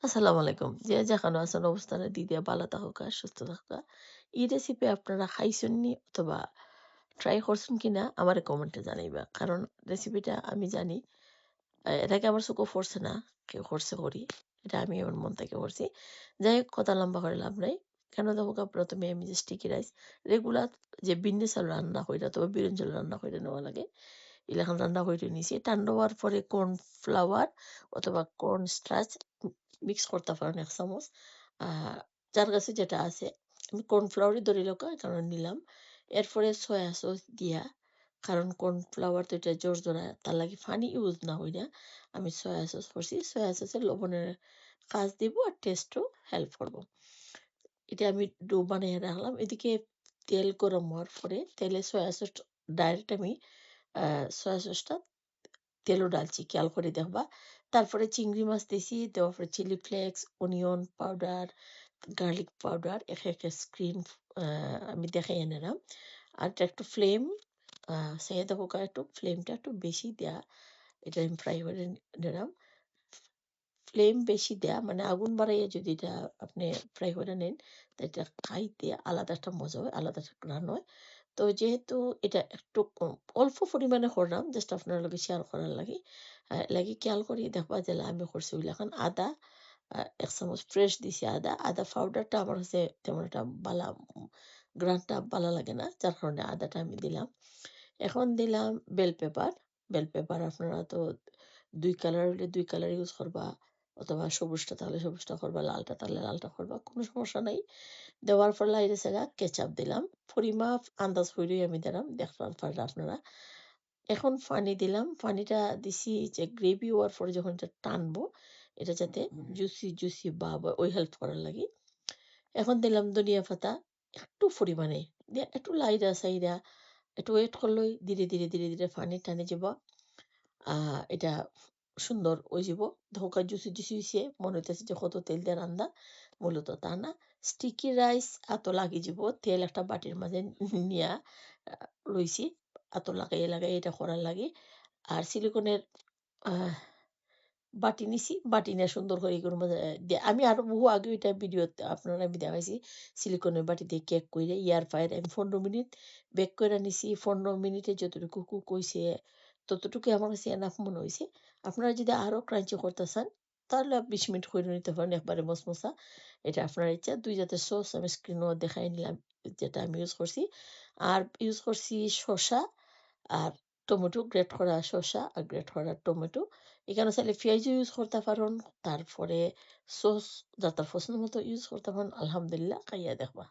আসসালামু আলাইকুম। যে যেখানে আছেন অবস্থানে দিদিয়া ভালো থাকুক আর সুস্থ থাকুক। এই রেসিপি আপনারা খাইছেননি অথবা ট্রাই করছেন কিনা আমারে কমেন্টে জানাইবা। কারণ রেসিপিটা আমি জানি এর আগে আমার চোখে পড়ছে না। কেউ করছে করি। এটা আমি আমার মন থেকে করছি। যাই হোক কথা লম্বা করে লাভ নাই। কেন দেখো প্রথমে আমি যে স্টিকি রাইস রেগুলার যে বিন্নি চাল রান্না কইরা অথবা বিরন চাল রান্না কইরা নেওয়া লাগে। এলাখান রান্না করে নিছি। ঠান্ডা হওয়ার পরে কর্নফ্লাওয়ার অথবা কর্ন স্টার্চ মিক্স করতে পারেন ১ চামচ। আ যার কাছে যেটা আছে। আমি কর্নফ্লাওয়ারই ধরি লইকা কারণ নিলাম। এরপরে সয়া সস দিয়া কারণ কর্নফ্লাওয়ার তো এটা জর্জরা তার লাগি পানি ইউজ না হইরা আমি সয়া সস করছি। সয়া সসে লবণের কাজ দিব আর টেস্টও হেল্প করব। এটা আমি ডো বানাইয়া রাখলাম। এদিকে তেল গরম হওয়ার পরে তেলে সয়া সস ডাইরেক্ট আমি সয়া সসটা তেলও ডালছি খেয়াল করে দেখবা। তারপরে চিংড়ি মাছ দিছি, দেওয়ার পরে chilli flakes, onion powder, garlic powder একে স্ক্রিন আমি দেখাইয়া নিলাম। আর এটা একটু ফ্লেম চাইয়া দেখো একটু ফ্লেমটা একটু বেশি দেয়া। এটা আমি ফ্রাই করে নিলাম। ফ্লেম বেশি দেয়া মানে আগুন বাড়াইয়া যদি এটা আপনি ফ্রাই করে নেন, তো এটা খাইতে আলাদা একটা মজা হয়, আলাদা একটা ঘ্রাণ হয়। তো যেহেতু এটা একটু অল্প পরিমাণে করলাম জাস্ট আপনার লগে শেয়ার করার লাগি। লাগি খেয়াল করি দেখবা যে আমি করছি ওইলাখান আদা ১ চামচ ফ্রেশ দিছি আদা। আদা পাউডারটা আমার কাছে তেমন একটা বালা ঘ্রাণটা ভালো লাগে না। যার কারণে আদাটা আমি দিলাম। এখন দিলাম বেল পেপার। বেল পেপার আপনারা তো ২ কালার হইলে ২ কালার ইউজ করবা অথবা সবুজটা তাহলে সবুজটা করবা, লালটা তাহলে লালটা করবা। কোনো সমস্যা নাই। দেওয়ার পর লাইরে গা কেচাপ দিলাম। পরিমাপ আন্দাজ কইরেই আমি দিলাম। দেখতে পারলে আপনারা। এখন পানি দিলাম। পানিটা দিছি যে গ্রেভি হওয়ার পরে যখন এটা টানবো, এটা যাতে জুসি ভাব হয় ওই হেল্প করার লাগি। এখন দিলাম ধনিয়া পাতা একটু পরিমাণে। দিয়ে একটু লাইড়া চাইড়া একটু ওয়েট করলেই ধীরে পানি টানে যাবা। আ এটা সুন্দর হয়ে যাব। ধোঁকা জুসি হইছে। মনে হইতেছে যে কত তেল দিয়ে রান্দা। মূলত তা না। স্টিকি রাইস এত লাগি যাব। তেল একটা বাটির মাঝে নিয়া আ লইছি। এত লাগাইয়া এটা করার লাগি। আর সিলিকনের আহ বাটি নিছি। বাটি নিয়ে সুন্দর করে এগুলোর মধ্যে আমি আরো বহু আগে এটা ভিডিওতে আপনারা আমি দেখাইছি। সিলিকনের বাটিতে কেক কইরা এয়ার ফ্রায়ারে আমি ১৫ মিনিট বেক কইরা নিছি। ১৫ মিনিটে যতটুকু কুক হইছে ততটুকুই আমার কাছে এনাফ মনে হইছে। আপনারা যদি আরো ক্রাঞ্চি করতে চান তাহলে ২০ মিনিট কইরা নিতে পারেন একবারে মচমচা। এটা আপনার ইচ্ছা। ২ জাতের সস আমি স্ক্রিনেও দেখাই নিলাম যেটা আমি ইউজ করছি। আর ইউজ করছি শসা আর টমেটো গ্রেট করা শসা আর গ্রেট করা টমেটো। এখানে চাইলে পেঁয়াজও ইউজ করতে পারেন। তারপরে সস যার তার পছন্দ মতো ইউজ করতে পারেন। আলহামদুলিল্লাহ খাইয়া দেখবা।